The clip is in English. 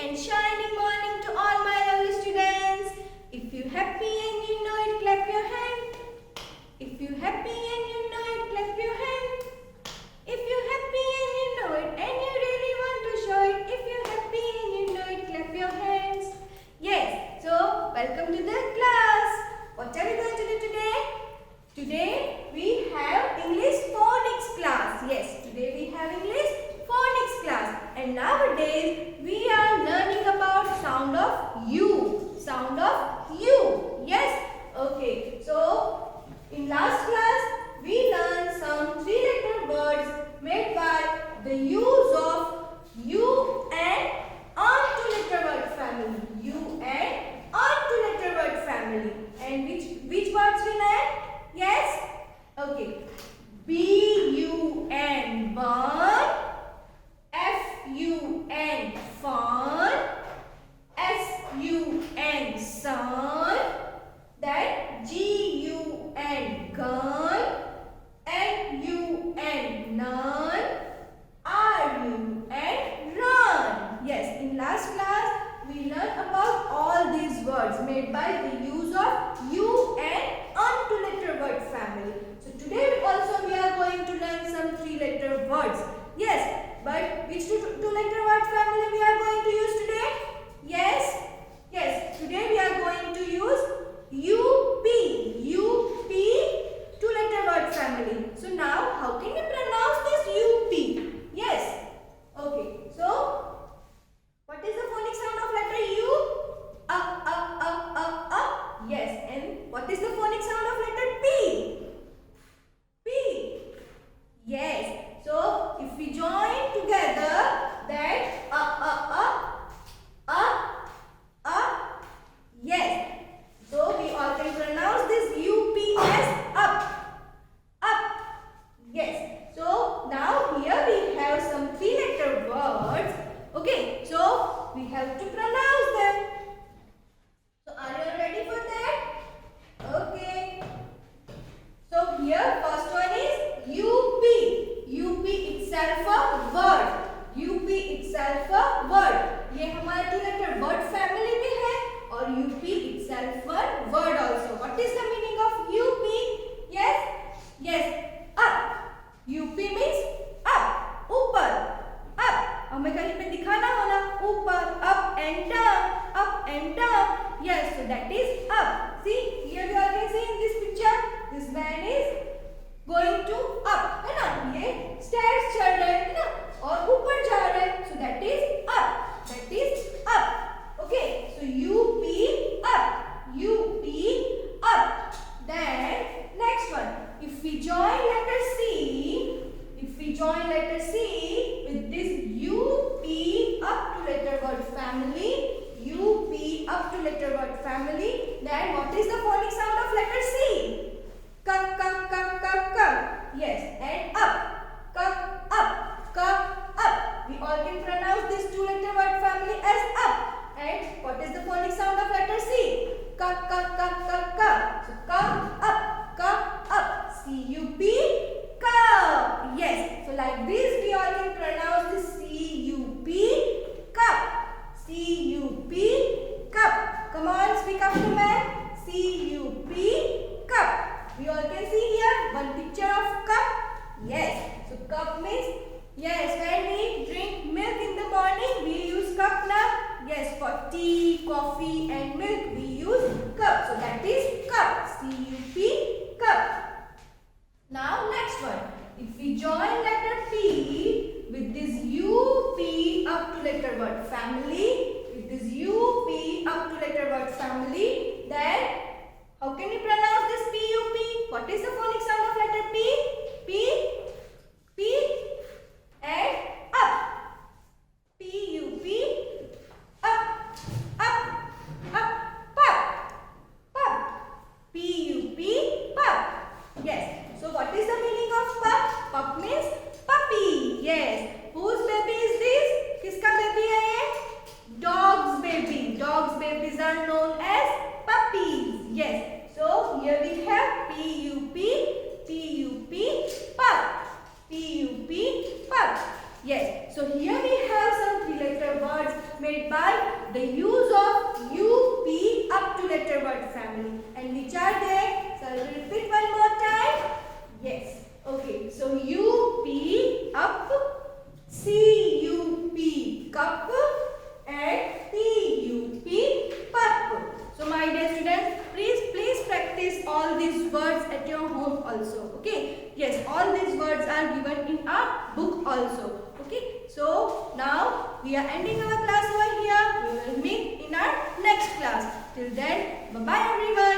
and shining morning to all my lovely students. If you happy and you know it, clap your hand. If you happy and you know it, clap your hand. If you happy and you know it and you really want to show it, if you happy and you know it, clap your hands. Yes, so welcome to the class. What are we going to do today? Today we have English phonics class. Yes, today we have English phonics class. And nowadays we are learning about sound of U. Sound of U. Yes? Okay. So in last class we learned some three-letter words made by the use of U and on-to-letter word family. U and on-to-letter word family. And which words we learned? Yes? Okay. B-U-N, burn. F-U-N, fun. S-U-N, sun. Then G-U-N, gun. N-U-N, none. R-U-N, run. Yes, in last class we learned about all these words made by the use of U and on-to-letter word family. So today also we are going to learn some three-letter words. Yes, but which two-letter word family we are going to use today? Yes, yes, today we are going to use U-P. U-P, two-letter word family. So now how can we pronounce this U-P? Yes, okay, so what is the phonic sound of letter U? Yes, and what is the phonic sound of letter P? P. Yes. So if we join together that yes. So we all can pronounce this UP as up. Up. Yes. So now here we have some three-letter words. Okay. So we have to pronounce them. So are you all ready for that? Okay. So here first one is UP. UP itself a word. UP itself a word. ये हमारा two-letter word family में है और UP itself a word also. What is the meaning of UP? Yes, yes, up. UP means up, ऊपर, up. हमें कहीं पे दिखाना हो ना ऊपर, up and down, up and down. Yes, so that is up. See, here we all can see in this picture. This man is going to up, है ना? ये stairs चढ़ रहे हैं ना? और ऊपर जा रहे हैं. So that is up. That is up. Okay. So UP up. UP up. Then next one. If we join letter C, with this UP up to letter word family, UP up to letter word family, then what is the phonic sound of letter C? Ka, ka, ka, ka, ka. Yes, and up. Ka, up. Ka, up. We all can pronounce this two-letter word family as up. And what is the phonic sound of letter C? Ka, ka, ka, ka, ka. So, ka, up. Ka, up. C-U-P, cup. Yes. So, like this, we all can pronounce this C-U-P, cup. C-U-P, cup. Come on, speak after me. C-U-P, cup. We all can see here one picture of cup. Yes. So cup means, yes, when we drink milk in the morning, we use cup now. Yes, for tea, coffee and milk, we use cup. So that is cup. C-U-P, cup. Now next one. If we join letter P with this U-P up to letter word family, then how can we pronounce this P-U-P? What is the phonic sound of letter P? P, P, and up. P-U-P, up, up, up, pup, pup. P-U-P, pup. Yes. So what is the meaning of pup? Pup means puppy. Yes. Whose baby is this? किसका baby है ये? Dog's baby. Dogs' babies are known as puppies. Yes. So here we have P-U-P, also. Okay. Yes, all these words are given in our book also. Okay. So now we are ending our class over here. We will meet in our next class. Till then, bye bye everyone.